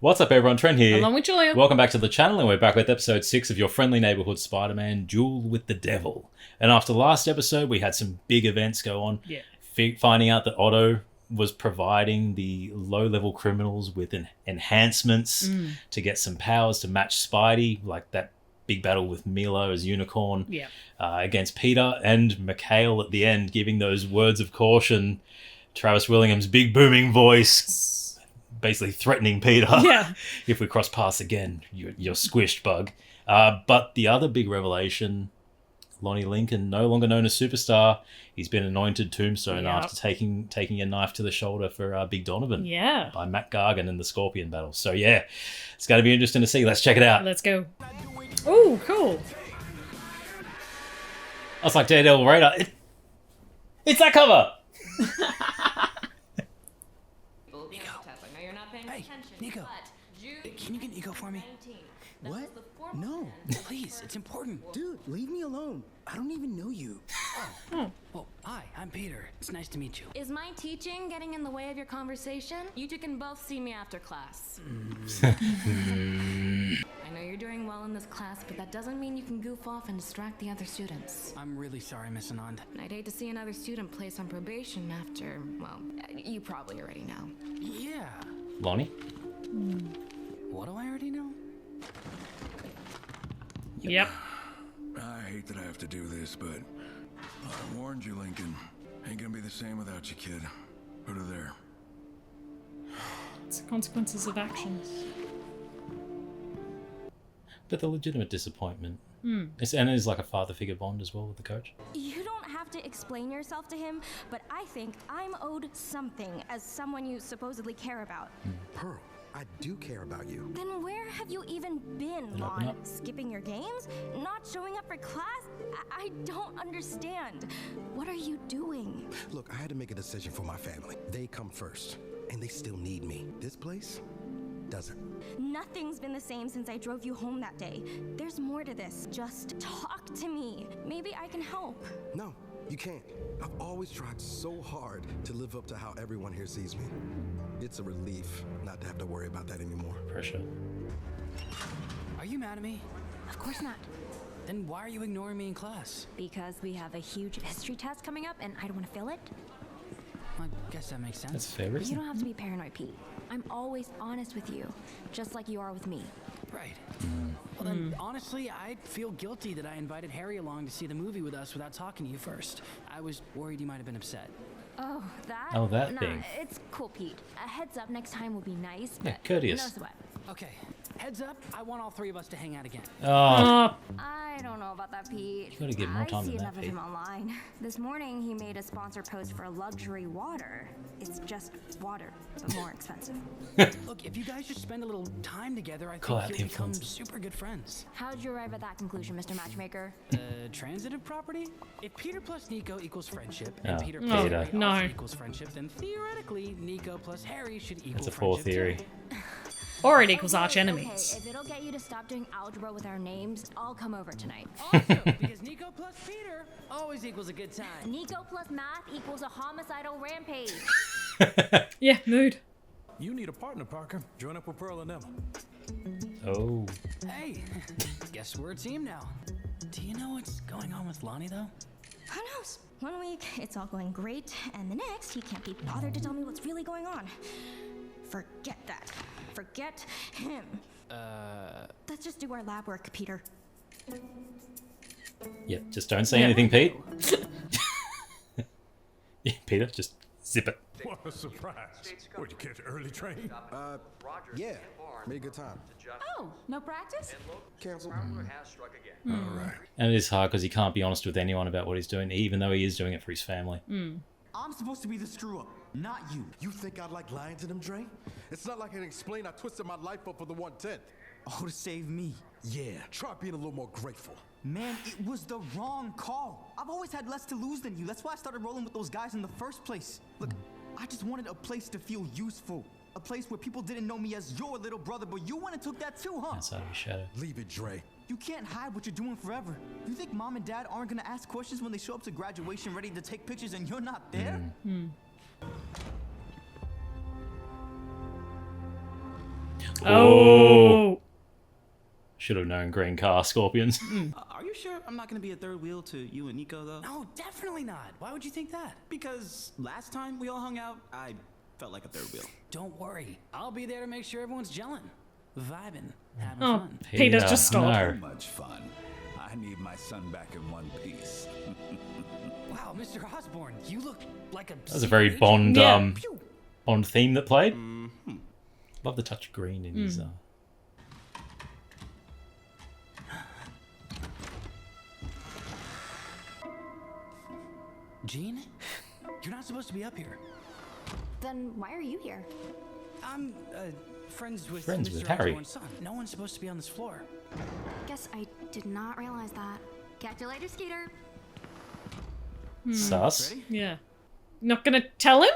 What's up everyone, Trent here. Along with Julia. Welcome back to the channel, and we're back with episode 6 of your friendly neighborhood Spider-Man, Duel with the Devil. And after the last episode, we had some big events go on. Yeah. Finding out that Otto was providing the low-level criminals with enhancements to get some powers to match Spidey, like that big battle with Milo as Unicorn against Peter, and Mikhail at the end giving those words of caution, Travis Willingham's big booming voice basically threatening Peter. Yeah. If we cross paths again, you're squished, bug. But the other big revelation, Lonnie Lincoln, no longer known as Superstar, he's been anointed Tombstone after taking a knife to the shoulder for Big Donovan by Matt Gargan in the Scorpion battle. So yeah, it's going to be interesting to see. Let's check it out. Let's go. Oh, cool. I was like Daredevil Radar. It's that cover! Nico, can you get Nico for me? What? No. Please, it's important. Dude, leave me alone. I don't even know you. Well, hi, I'm Peter. It's nice to meet you. Is my teaching getting in the way of your conversation? You two can both see me after class. I know you're doing well in this class, but that doesn't mean you can goof off and distract the other students. I'm really sorry, Miss Anand. I'd hate to see another student placed on probation after, well, you probably already know. Yeah. Lonnie? What do I already know? Yep. I hate that I have to do this, but I warned you, Lincoln. Ain't gonna be the same without you, kid. Put her there. It's the consequences of actions. But the legitimate disappointment. And it's like a father figure bond as well with the coach. You don't have to explain yourself to him, but I think I'm owed something as someone you supposedly care about. Pearl, I do care about you. Then where have you even been, Lon? Skipping your games? Not showing up for class? I don't understand. What are you doing? Look, I had to make a decision for my family. They come first, and they still need me. This place doesn't. Nothing's been the same since I drove you home that day. There's more to this. Just talk to me. Maybe I can help. No, you can't. I've always tried so hard to live up to how everyone here sees me. It's a relief not to have to worry about that anymore. Pressure. Are you mad at me? Of course not. Then why are you ignoring me in class? Because we have a huge history test coming up and I don't want to fail it. I guess that makes sense. That's fair reason. You don't have to be paranoid, Pete. I'm always honest with you, just like you are with me. Right. Well then, honestly, I feel guilty that I invited Harry along to see the movie with us without talking to you first. I was worried you might have been upset. Oh, that? Oh, that nah, thing. It's cool, Pete. A heads up next time will be nice, Yeah, but courteous. no sweat. Okay, heads up, I want all three of us to hang out again. Oh, I don't know about that, Pete. you gotta get more time I see than that, enough of Pete. him online. This morning, he made a sponsor post for luxury water. It's just water, but more expensive. Look, if you guys just spend a little time together, I Call think out you'll become influencers. super good friends. How'd you arrive at that conclusion, Mr. Matchmaker? Transitive property? If Peter plus Nico equals friendship, Oh, and Peter Peter. plus Harry No. also equals friendship, then theoretically, Nico plus Harry should equal That's a poor friendship theory. too. Or it equals arch Okay, enemies. if it'll get you to stop doing algebra with our names, I'll come over tonight. Awesome, because Nico plus Peter always equals a good time. Nico plus math equals a homicidal rampage. Yeah, mood. You need a partner, Parker. Join up with Pearl and Emma. Oh. Hey, guess we're a team now. Do you know what's going on with Lonnie, though? Who knows? 1 week, it's all going great, and the next, he can't be bothered to tell me what's really going on. Forget that. Forget him. Let's just do our lab work, Peter. Yeah, just don't say anything, Pete. Yeah, Peter, just zip it. What a surprise. Where'd you catch an early train? Yeah, made a good time. Oh, no practice? Cancel. All right. And it is hard because he can't be honest with anyone about what he's doing, even though he is doing it for his family. I'm supposed to be the screw up, not you. You think I'd like lying to them, Dre? It's not like I can explain I twisted my life up for the 1/10. Oh, to save me. Yeah, try being a little more grateful. Man, it was the wrong call. I've always had less to lose than you. That's why I started rolling with those guys in the first place. Look, I just wanted a place to feel useful. A place where people didn't know me as your little brother, but you went and took that too, huh? Outside of his shadow. Leave it, Dre. You can't hide what you're doing forever. You think mom and dad aren't gonna ask questions when they show up to graduation ready to take pictures and you're not there? Oh. Should have known green car scorpions. Are you sure I'm not gonna be a third wheel to you and Nico, though? No, definitely not. Why would you think that? Because last time we all hung out, I felt like a third wheel. Don't worry. I'll be there to make sure everyone's gelling, vibing, having Oh, fun. Peter's just stopped. No. Much fun. I need my son back in one piece. Wow, Mr. Osborne, you look like a... That was a very Bond Bond theme that played. Love the touch of green in his. Jean, you're not supposed to be up here. Then why are you here? I'm friends with Friends Mr. with Harry. Osborne's son. No one's supposed to be on this floor. Guess I did not realize that. Catch you later, Skeeter. Sus. Ready? Yeah. Not gonna tell him?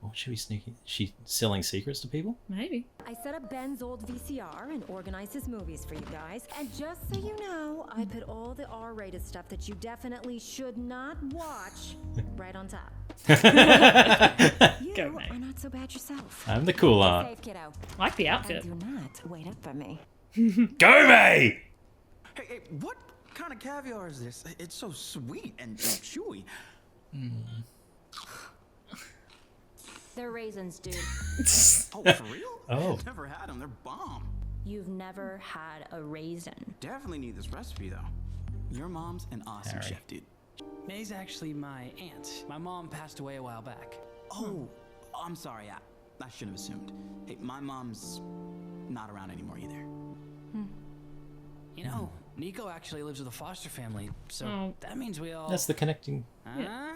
What should we sneaking? She selling secrets to people? Maybe. I set up Ben's old VCR and organized his movies for you guys. And just so you know, I put all the R-rated stuff that you definitely should not watch right on top. You Go, mate. are not so bad yourself. I'm the cool aunt. Safe, kiddo. Like the And outfit. do not wait up for me. Go, May! Hey, what kind of caviar is this? It's so sweet and chewy. They're raisins, dude. Oh, for real? Oh. I've never had them. They're bomb. You've never had a raisin. Definitely need this recipe, though. Your mom's an awesome Harry. chef, dude. May's actually my aunt. My mom passed away a while back. Oh, I'm sorry. I should have assumed. Hey, my mom's not around anymore either. You know, Nico actually lives with a foster family, so Oh. that means we all... That's the connecting. Huh?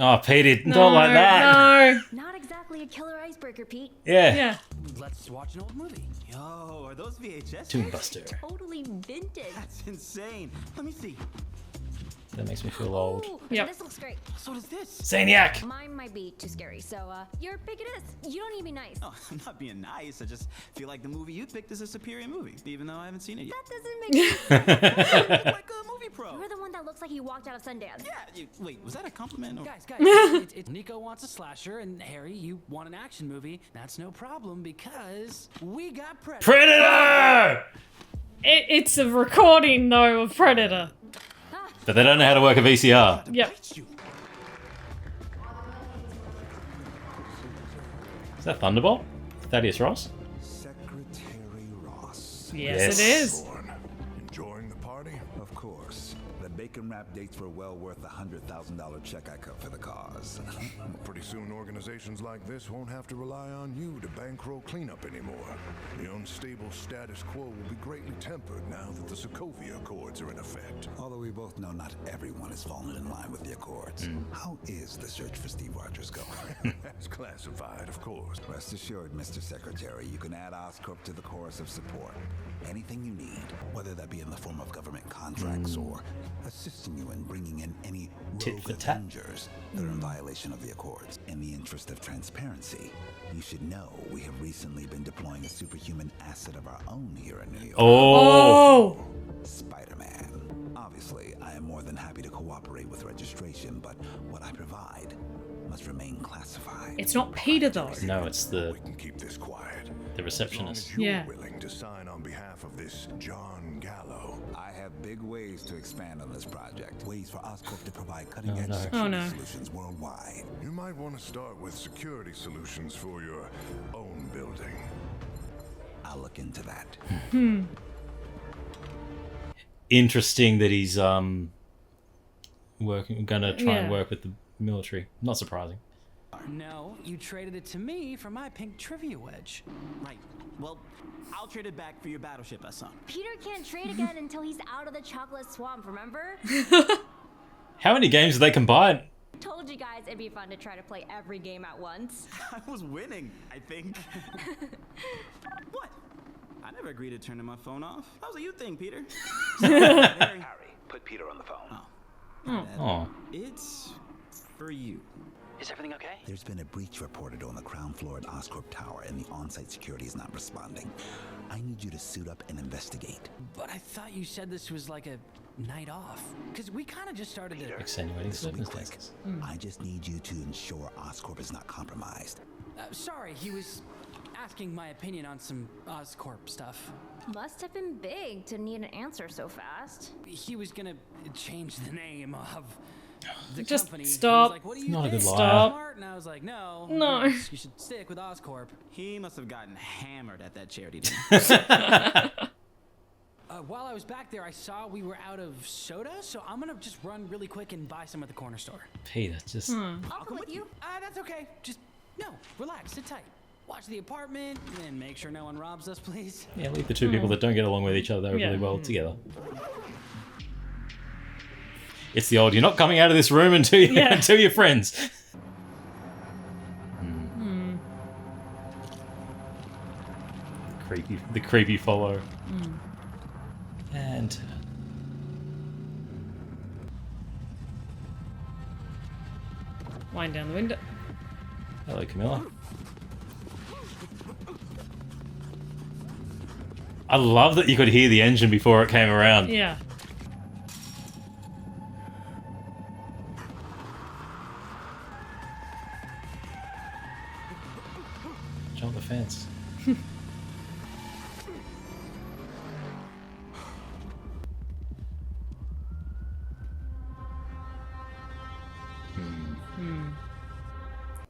Oh, Pete, don't like that. No. Not exactly a killer icebreaker, Pete. Yeah. Yeah. Let's watch an old movie. Yo, are those VHS? Toon Buster. Totally vintage. That's insane. Let me see. That makes me feel old. Ooh, Yep. This looks great. So does this. Saniac! Mine might be too scary, so your pick it is. You don't need to be nice. Oh, I'm not being nice. I just feel like the movie you picked is a superior movie, even though I haven't seen it yet. That doesn't make sense. You're like a movie pro. You're the one that looks like he walked out of Sundance. Yeah. Wait, was that a compliment? Or... Guys, Nico wants a slasher, and Harry, you want an action movie. That's no problem because we got Predator. Predator! It's a recording, though, of Predator. But they don't know how to work a VCR. Yep. Is that Thunderbolt? Thaddeus Ross? Secretary Ross. Yes, it is. Born. Enjoying the party? Of course. The bacon wrap dates were well worth the $100,000 check I cut for the cause. Pretty soon organizations like this won't have to rely on you to bankroll cleanup anymore. The unstable status quo will be greatly tempered now that the Sokovia Accords are in effect. Although we both know not everyone has fallen in line with the Accords. How is the search for Steve Rogers going? That's classified, of course. Rest assured, Mr. Secretary, you can add Oscorp to the chorus of support. Anything you need, whether that be in the form of government contracts or assisting you in bringing in any Tit rogue for tat. Avengers that are in violation of the Accords. In the interest of transparency, you should know we have recently been deploying a superhuman asset of our own here in New York. Oh! Spider-Man. Obviously, I am more than happy to cooperate with registration, but what I provide must remain classified. It's not Peter, though. No, it's We the can keep this quiet. receptionist. As long as you're Yeah. willing to sign on behalf of this John Gallo. I have big ways to expand on this project. Ways for Oscorp to provide cutting-edge no. security Oh, no. solutions worldwide. You might want to start with security solutions for your own building. I'll look into that. Interesting that he's gonna try and Yeah. work with the military. Not surprising. No, you traded it to me for my pink trivia wedge. Right. Well, I'll trade it back for your battleship I sunk. Peter can't trade again until he's out of the chocolate swamp, remember? How many games do they combine? Told you guys it'd be fun to try to play every game at once. I was winning, I think. What? I never agreed to turning my phone off. How's that you think, Peter? Harry, put Peter on the phone. Oh. It's for you. Is everything okay? There's been a breach reported on the ground floor at Oscorp Tower, and the on-site security is not responding. I need you to suit up and investigate. But I thought you said this was like a night off. Because we kind of just started to... Extenuating This will be quick. circumstances. I just need you to ensure Oscorp is not compromised. Sorry, he was asking my opinion on some Oscorp stuff. Must have been big to need an answer so fast. He was gonna change the name of the Just company. stop. He was like, what do you Not a think? good lie. Stop. Smart? And I was like, no. No. Gross. You should stick with Oscorp. He must have gotten hammered at that charity dinner. While I was back there, I saw we were out of soda, so I'm gonna just run really quick and buy some at the corner store. Peter, just I'll come with you. That's okay. Just, no, relax, sit tight. Watch the apartment, and make sure no one robs us, please. yeah, leave the two people that don't get along with each other Yeah. really well together. It's the old, you're not coming out of this room until you Yeah. until you're friends. The creepy follow. And Wind down the window. hello, Camilla. I love that you could hear the engine before it came around. Yeah. Jump the fence.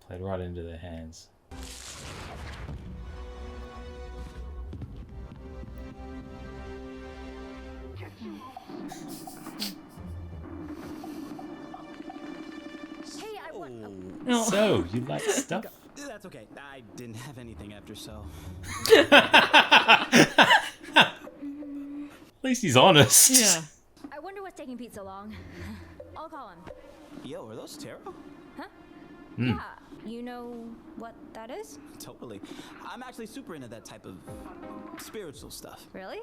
Played right into their hands. Hey, I want. Oh. So, you like stuff? That's okay. I didn't have anything after, so. At least he's honest. Yeah. I wonder what's taking Pete so long. I'll call him. Yo, are those tarot? Huh? Yeah. You know what that is? Totally. I'm actually super into that type of spiritual stuff. Really?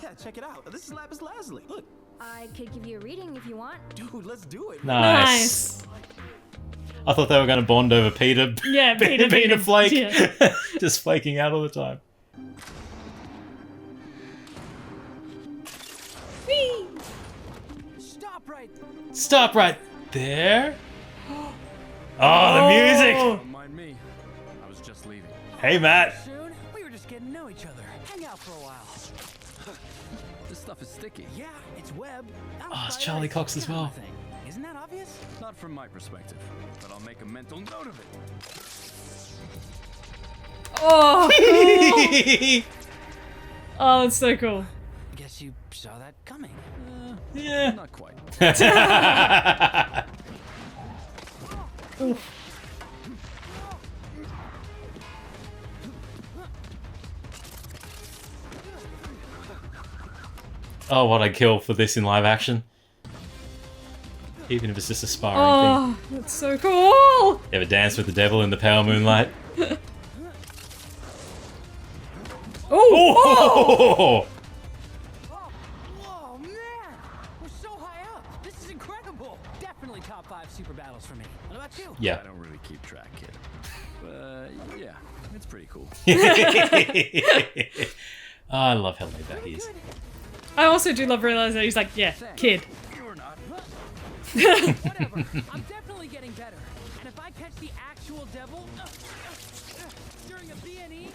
Yeah, check it out. This is Lapis Lazuli. Look. I could give you a reading if you want. Dude, let's do it. Nice. I thought they were going to bond over Peter. Yeah, Peter being a flake. Yeah. Just flaking out all the time. Whee! Stop right. Stop right there. Oh, the music. Don't mind me. I was just leaving. Hey, Matt. Soon, we were just getting to know each other. Hang out for a while. This stuff is sticky. Yeah, it's web. Oh, it's Charlie Cox as well. Isn't that obvious? Not from my perspective, but I'll make a mental note of it. Oh, cool. Oh, it's so cool. Guess you saw that coming. Yeah. Not quite. Oh, what I'd kill for this in live action. Even if it's just a sparring Oh, that's so cool. thing. You ever dance with the devil in the pale moonlight? Oh! Whoa, man! We're so high up. This is incredible. Definitely top 5 super battles for me. What about you? Yeah. I don't really keep track, kid. Yeah, it's pretty cool. Oh, I love how laid back he is. I also do love realizing that he's like, yeah, kid. You're not. Whatever. I'm definitely getting better. And if I catch the actual devil during a B&E,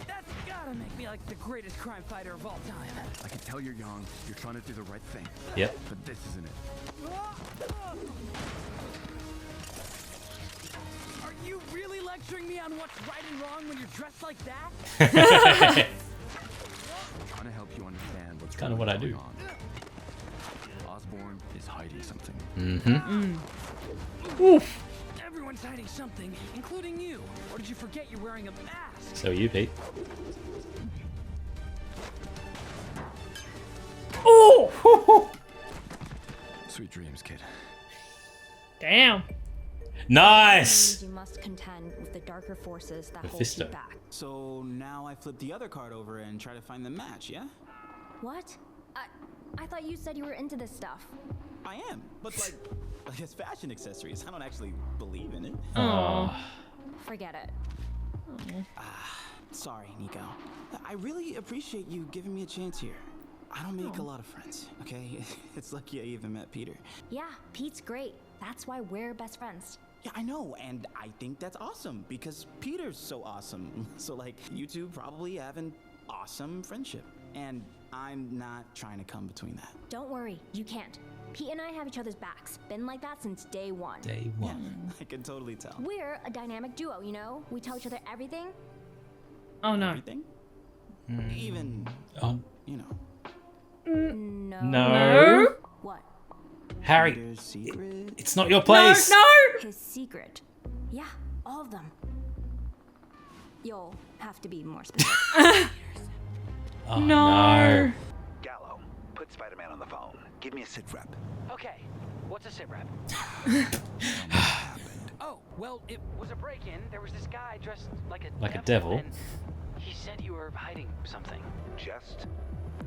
that's gotta make me like the greatest crime fighter of all time. I can tell you're young, you're trying to do the right thing. Yep. But this isn't it. Are you really lecturing me on what's right and wrong when you're dressed like that? I'm trying to help you understand what's Kind of what I do. on. Osborn is hiding something. Oof. Everyone's hiding something, including you. Or did you forget you're wearing a mask? So you, Pete. Oh! Sweet dreams, kid. Damn. Nice! You must contend with the darker forces that hold Mephisto. you back. So now I flip the other card over and try to find the match, yeah? What? I thought you said you were into this stuff. I am, but like it's fashion accessories. I don't actually believe in it. Oh. Forget it. Sorry, Nico. I really appreciate you giving me a chance here. I don't make a lot of friends, okay? It's lucky I even met Peter. Yeah, Pete's great. That's why we're best friends. Yeah, I know, and I think that's awesome because Peter's so awesome. So, like, you two probably have an awesome friendship. And I'm not trying to come between that. Don't worry, you can't. Pete and I have each other's backs. Been like that since day one. Day one. Yeah, I can totally tell. We're a dynamic duo, you know? We tell each other everything. Oh no. Everything? Even, you know. No. No. What? Harry, Peter's secret? it's not your place. No. His secret. Yeah, all of them. You'll have to be more specific. Oh, No. Gallo, put Spider-Man on the phone. Give me a sit rep. Okay, what's a sit rep? Oh, well, it was a break-in. There was this guy dressed like a devil. And he said you were hiding something. Just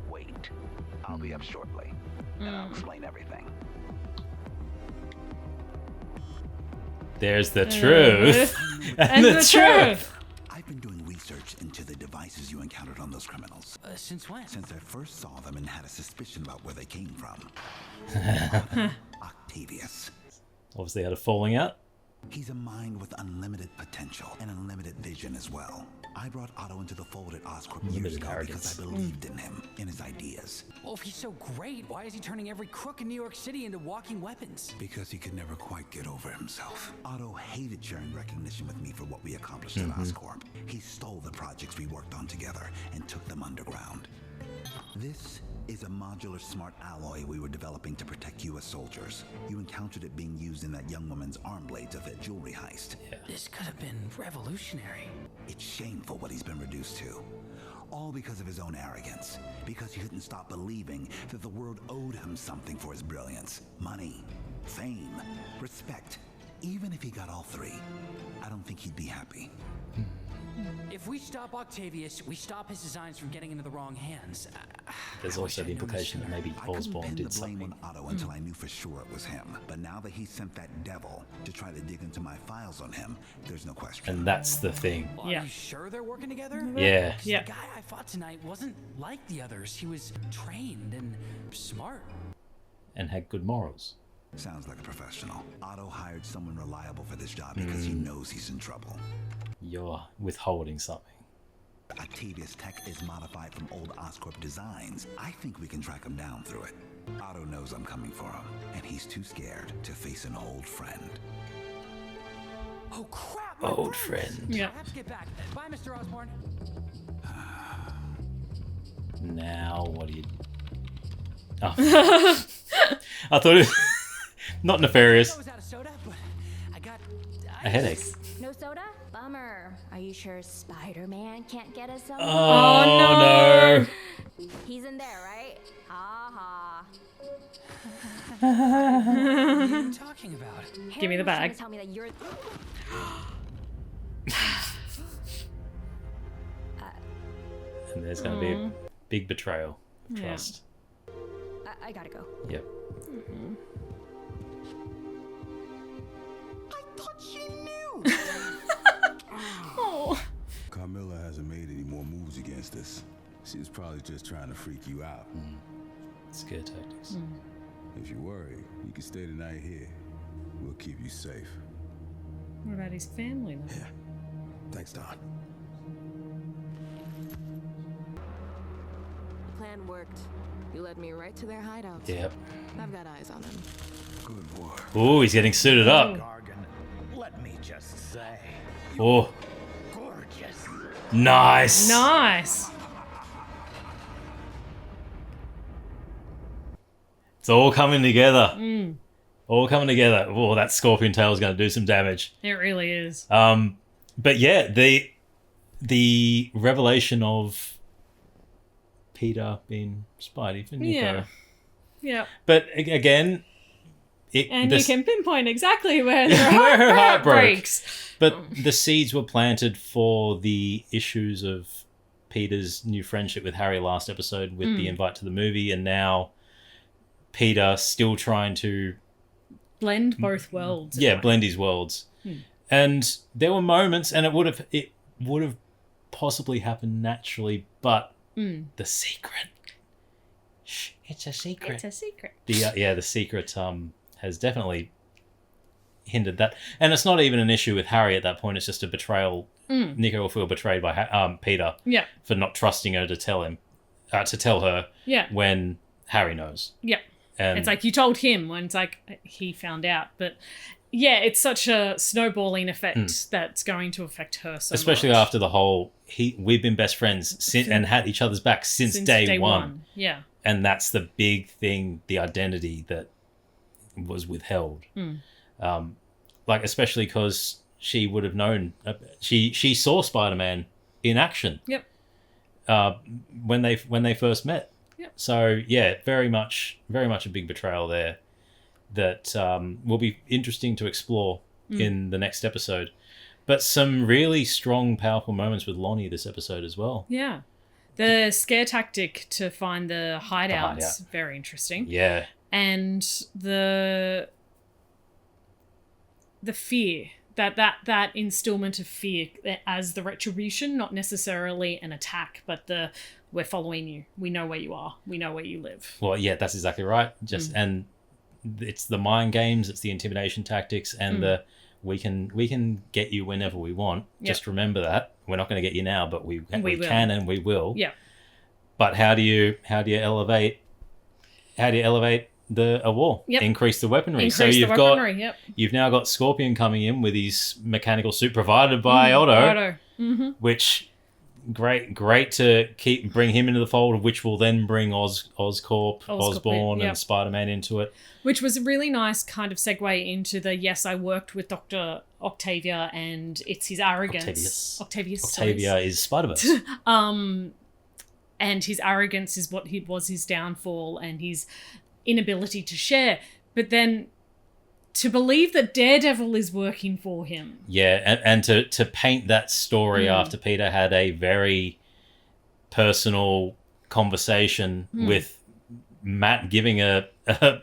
wait. I'll be up shortly, and I'll explain everything. There's the truth. And the truth. I've been doing research into the devices you encountered on those criminals. Since when? Since I first saw them and had a suspicion about where they came from. Octavius. Obviously had a falling out. He's a mind with unlimited potential and unlimited vision as well. I brought Otto into the fold at Oscorp years Unlimited ago arrogance. because I believed in him, in his ideas. Well, if he's so great, why is he turning every crook in New York City into walking weapons? Because he could never quite get over himself. Otto hated sharing recognition with me for what we accomplished at Oscorp. He stole the projects we worked on together and took them underground. This is a modular smart alloy we were developing to protect U.S. soldiers. You encountered it being used in that young woman's arm blades of that jewelry heist. This could have been revolutionary. It's shameful what he's been reduced to. All because of his own arrogance. Because he couldn't stop believing that the world owed him something for his brilliance. Money, fame, respect. Even if he got all three, I don't think he'd be happy. If we stop Octavius, we stop his designs from getting into the wrong hands. There's also the implication that maybe I couldn't Osborn pin did the blame something. on Otto until I knew for sure it was him. But now that he sent that devil to try to dig into my files on him, there's no question. And that's the thing. Well, Yeah. Are you sure they're working together? Yeah. 'Cause Yeah. The guy I fought tonight wasn't like the others. He was trained and smart. And had good morals. Sounds like a professional. Otto hired someone reliable for this job because he knows he's in trouble. You're withholding something. Octavius tech is modified from old Oscorp designs. I think we can track him down through it. Otto knows I'm coming for him, and he's too scared to face an old friend. Oh crap! my Old brakes! friend. Yeah. I have to get back. Bye, Mr. Osborn. Now, what do you... Oh. I thought it was not nefarious. I was out of soda, but I got A headache. No soda? Bummer. Are you sure Spider-Man can't get us some? Oh, no. He's in there, right? Ha What are you talking about? ha. Give me the Harry was trying bag. to tell me that you're. And there's going to be a big betrayal of Yeah. trust. I gotta go. Yep. I thought she knew! Oh. Carmilla hasn't made any more moves against us. She was probably just trying to freak you out. Scare tactics. If you worry, you can stay the night here. We'll keep you safe. What about his family though? Yeah. Thanks, Don. Plan worked. You led me right to their hideout. Yep. I've got eyes on them. Good work. Oh, he's getting suited up. Gargan, let me just say, Oh, gorgeous. nice. Nice. It's all coming together. All coming together. Oh, that scorpion tail is going to do some damage. It really is. But yeah, the revelation of Peter being Spidey for Nico. Yeah. Yeah. But again, And you can pinpoint exactly where Where her heart broke. breaks. But the seeds were planted for the issues of Peter's new friendship with Harry last episode with the invite to the movie, and now Peter still trying to Blend both worlds. blend his worlds. And there were moments, and it would have possibly happened naturally, but the secret. Shh, it's a secret. It's a secret. The secret has definitely hindered that. And it's not even an issue with Harry at that point. It's just a betrayal. Nico will feel betrayed by Peter for not trusting her to tell her when Harry knows. Yeah. And it's like you told him when it's like he found out. But yeah, it's such a snowballing effect that's going to affect her so especially much. after the whole we've been best friends and had each other's back since day one. Yeah. And that's the big thing, the identity that was withheld. Like, especially because she would have known, she saw Spider-Man in action. Yep. When they first met. Yep. So yeah, very much a big betrayal there that will be interesting to explore in the next episode. But some really strong, powerful moments with Lonnie this episode as well. Yeah. The scare tactic to find the hideouts, very interesting. Yeah. And the fear, that instillment of fear as the retribution, not necessarily an attack, but we're following you. We know where you are. We know where you live. Well, yeah, that's exactly right. And it's the mind games, it's the intimidation tactics, and the we can get you whenever we want. Just remember that we're not going to get you now, but we can and we will. Yeah. But how do you elevate a war? Yep. Increase the weaponry. You've now got Scorpion coming in with his mechanical suit provided by Otto. Which great to bring him into the fold, which will then bring Oscorp, Osborn, and Spider-Man into it. Which was a really nice kind of segue into I worked with Dr. Octavia, and it's his arrogance. Octavia is Spider-Verse. And his arrogance is what was his downfall, and his inability to share. But then to believe that Daredevil is working for him. Yeah, and to paint that story after Peter had a very personal conversation with Matt giving a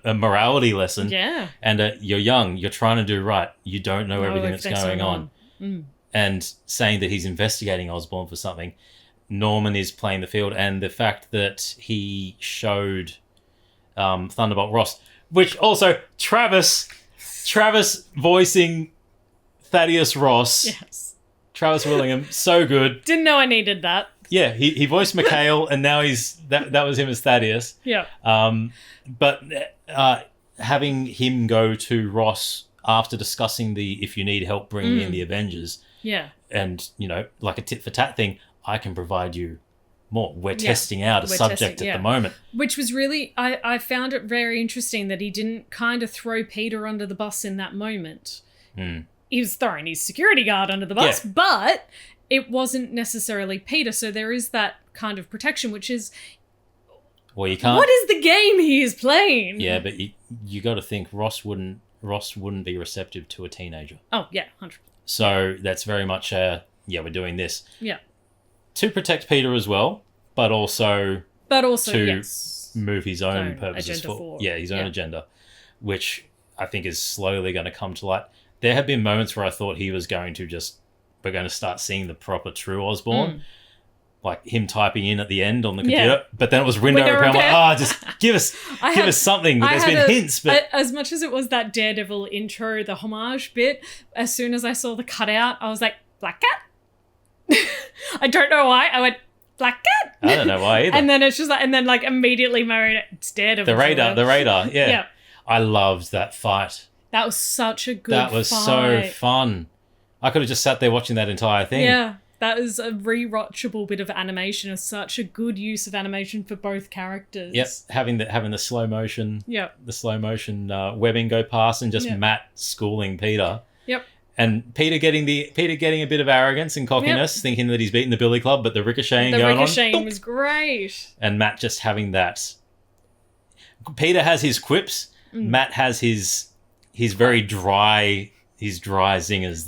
morality lesson. Yeah. And you're young, you're trying to do right. You don't know everything that's going on. And saying that he's investigating Osborn for something. Norman is playing the field, and the fact that he showed Thunderbolt Ross, which also Travis voicing Thaddeus Ross. Yes. Travis Willingham, so good. Didn't know I needed that. Yeah, he voiced Mikhail, and now that was him as Thaddeus. Yeah. But having him go to Ross after discussing if you need help bringing in the Avengers. Yeah. And, like a tit for tat thing, I can provide you more. We're testing out a subject at the moment. Which was really, I found it very interesting that he didn't kind of throw Peter under the bus in that moment. He was throwing his security guard under the bus, but it wasn't necessarily Peter. So there is that kind of protection, which is, well, you can't. What is the game he is playing? Yeah, but you got to think Ross wouldn't be receptive to a teenager. Oh yeah, 100%. So that's very much we're doing this. Yeah. To protect Peter as well, but also to move his own purposes his own agenda, which I think is slowly going to come to light. There have been moments where I thought he was going to we're going to start seeing the proper true Osborn, like him typing in at the end on the computer, but then it was window repair. I'm like, just give us something. There's been hints, but as much as it was that Daredevil intro, the homage bit, as soon as I saw the cutout, I was like, Black Cat? I don't know why. I went, Black Cat? I don't know why either. And then it's just like, immediately married it's Daredevil. The radar, yeah. I loved that fight. That was such a good fight. That was so fun. I could have just sat there watching that entire thing. Yeah, that was a rewatchable bit of animation. It's such a good use of animation for both characters. Yep, having the slow motion, the slow motion webbing go past, and just Matt schooling Peter. Yep. And Peter getting a bit of arrogance and cockiness, thinking that he's beaten the Billy Club, but the ricocheting going on. The ricocheting was great. And Matt just having that. Peter has his quips. Matt has his very dry zingers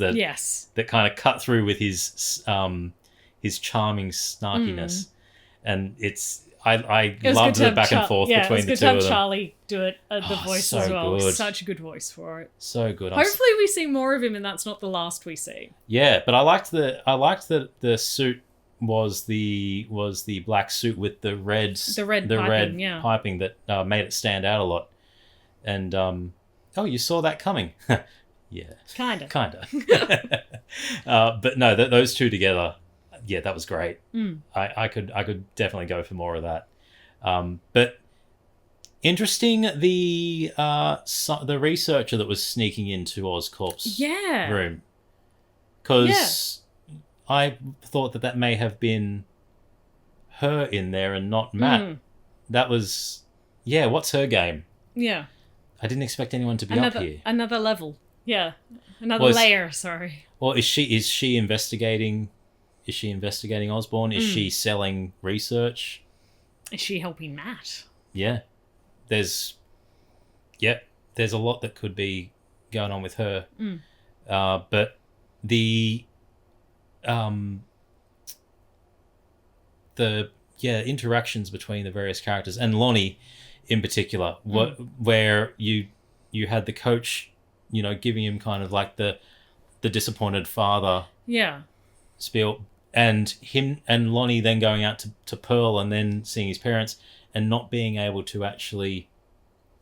that kind of cut through with his charming snarkiness, and I love the back and forth between the two of them. It was good to have Charlie do it the voice as well. Good. Such a good voice for it. So good. Hopefully we see more of him, and that's not the last we see. Yeah, but I liked that the suit was the black suit with the red piping that made it stand out a lot. And you saw that coming. Yeah. Kinda. But no, those two together, yeah, that was great. I could definitely go for more of that. But interesting, the researcher that was sneaking into Oscorp's room, because I thought that may have been her in there and not Matt. That was, what's her game? Yeah. I didn't expect anyone to be up here. Another level. Yeah. Another layer, sorry. Well, is she investigating? Is she investigating Osborn? Is she selling research? Is she helping Matt? Yeah. There's a lot that could be going on with her. But the interactions between the various characters and Lonnie in particular, where you had the coach, giving him kind of like the disappointed father spiel, and him and Lonnie then going out to Pearl and then seeing his parents and not being able to actually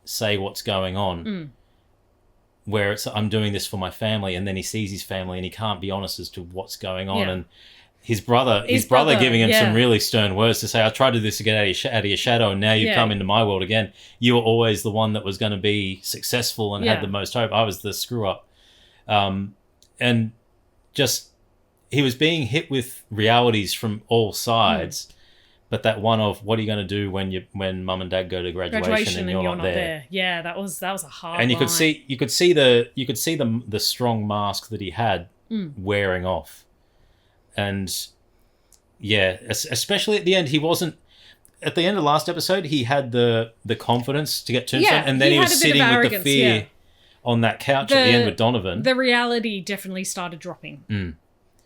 say what's going on. Where it's, I'm doing this for my family, and then he sees his family and he can't be honest as to what's going on. And his brother giving him some really stern words to say, I tried to do this to get out of your shadow, and now you've come into my world again. You were always the one that was going to be successful and had the most hope. I was the screw up. And just, he was being hit with realities from all sides. But that one of, what are you going to do when mum and dad go to graduation and you're not there? Yeah, that was a hard. And you could see the strong mask that he had wearing off. And especially at the end, he wasn't. At the end of the last episode, he had the confidence to get Tombstone, and then he was sitting with the fear on that couch at the end with Donovan. The reality definitely started dropping,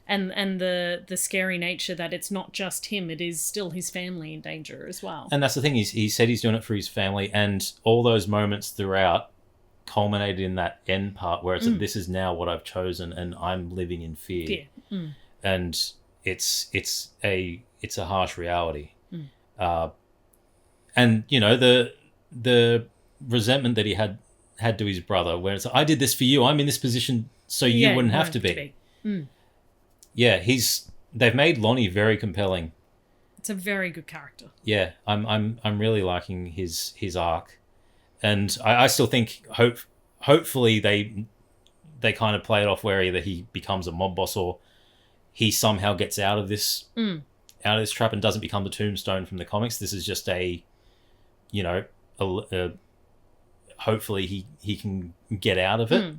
and the scary nature that it's not just him; it is still his family in danger as well. And that's the thing. He said he's doing it for his family, and all those moments throughout culminated in that end part where it's like, this is now what I've chosen, and I'm living in fear. And it's a harsh reality. And the resentment that he had to his brother, where it's, I did this for you, I'm in this position so you wouldn't have to be. Yeah, they've made Lonnie very compelling. It's a very good character. Yeah, I'm really liking his arc, and I still think hopefully they kind of play it off where either he becomes a mob boss or he somehow gets out of this trap and doesn't become the Tombstone from the comics. This is just hopefully he can get out of it.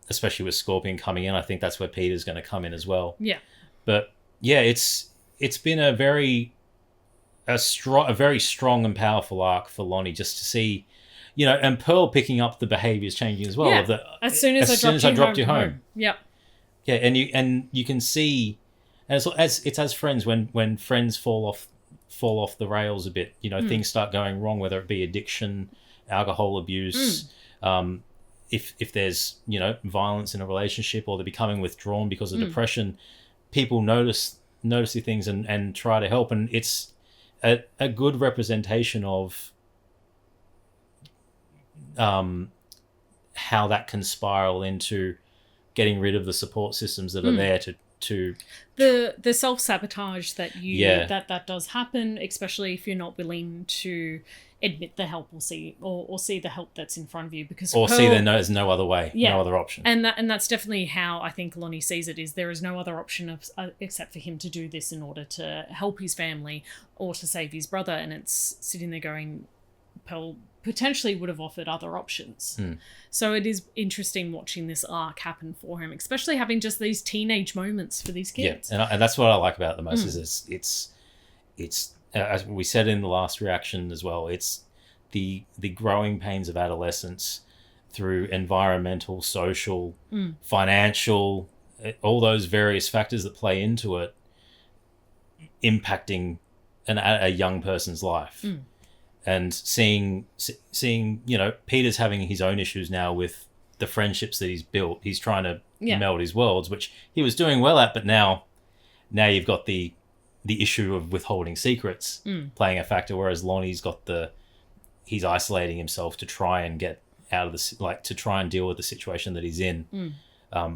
Especially with Scorpion coming in, I think that's where Peter's going to come in as well. Yeah. But yeah, it's been a very strong and powerful arc for Lonnie, just to see, and Pearl picking up the behaviors changing as well. Yeah. As soon as I dropped you home. Yep. Yeah, and you can see, and it's as friends, when friends fall off the rails a bit, things start going wrong, whether it be addiction, alcohol abuse, if there's violence in a relationship, or they're becoming withdrawn because of depression, people notice the things and try to help, and it's a good representation of how that can spiral into getting rid of the support systems that are there to the self-sabotage that that does happen, especially if you're not willing to admit the help or see the help that's in front of you, because see there's no other way, no other option. And that's definitely how I think Lonnie sees it, is there is no other option except for him to do this in order to help his family or to save his brother. And it's sitting there going, Pearl potentially would have offered other options. So it is interesting watching this arc happen for him, especially having just these teenage moments for these kids. Yeah, and that's what I like about it the most, is it's as we said in the last reaction as well, it's the growing pains of adolescence through environmental, social, financial, all those various factors that play into it, impacting a young person's life. And seeing Peter's having his own issues now with the friendships that he's built. He's trying to meld his worlds, which he was doing well at, but now you've got the issue of withholding secrets playing a factor, whereas Lonnie's got he's isolating himself to try and get out of the to try and deal with the situation that he's in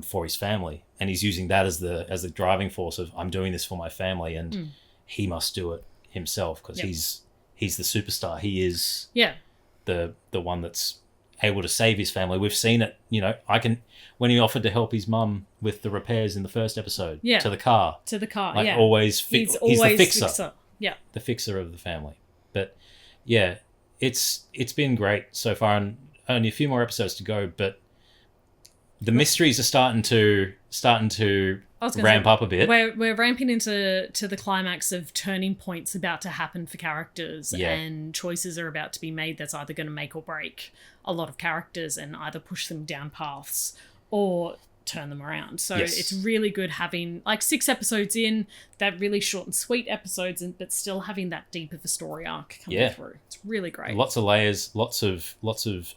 for his family, and he's using that as the driving force of I'm doing this for my family, and he must do it himself because he's the superstar. He is the one that's able to save his family. We've seen it, when he offered to help his mum with the repairs in the first episode to the car. Always he's the fixer. Yeah. The fixer of the family. But yeah, it's been great so far, and only a few more episodes to go, but the mysteries are starting to ramp up a bit. We're ramping into the climax of turning points about to happen for characters, and choices are about to be made that's either going to make or break a lot of characters and either push them down paths or turn them around. So it's really good having 6 episodes in, that really short and sweet episodes, but still having that deep of a story arc coming through. It's really great. Lots of layers, lots of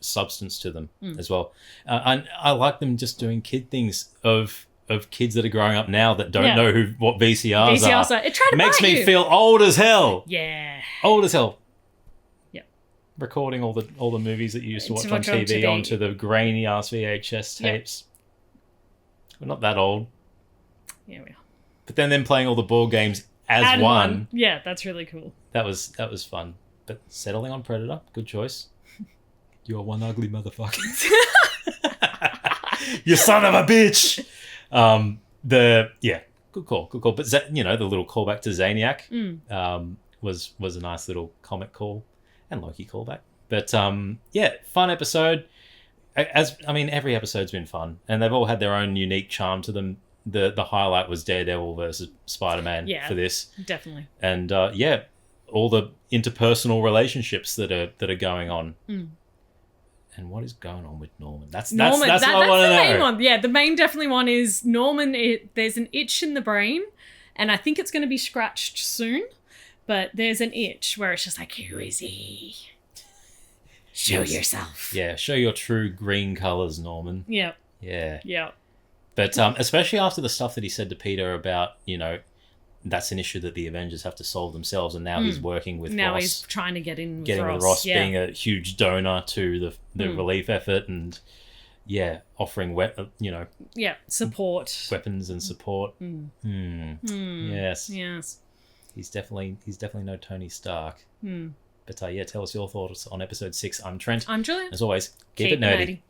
substance to them as well. And I like them just doing kid things of kids that are growing up now that don't know what VCRs are. It makes me feel old as hell. Yeah. Old as hell. Yep. Recording all the movies that you used to watch on TV onto the grainy ass VHS tapes. We're not that old. Yeah, we are. But then playing all the board games as one. Yeah, that's really cool. That was fun. But settling on Predator, good choice. You're one ugly motherfucker. You son of a bitch. Good call. But the little callback to Zaniac was a nice little comic call and Loki callback. But fun episode. Every episode's been fun, and they've all had their own unique charm to them. The highlight was Daredevil versus Spider-Man for this, definitely, and all the interpersonal relationships that are going on. And what is going on with Norman? That's what I want to know. The main one. Yeah, the main definitely one is Norman. There's an itch in the brain, and I think it's going to be scratched soon. But there's an itch where it's just like, who is he? Show yourself. Yeah, show your true green colours, Norman. Yeah. Yeah. Yeah. But especially after the stuff that he said to Peter about, that's an issue that the Avengers have to solve themselves, and now he's working with Ross. Now he's trying to get in with Getting Ross. with Ross, being a huge donor to the relief effort, and offering support. Weapons and support. Yes. Yes. He's definitely no Tony Stark. But tell us your thoughts on episode 6. I'm Trent. I'm Julia. As always, keep it nerdy.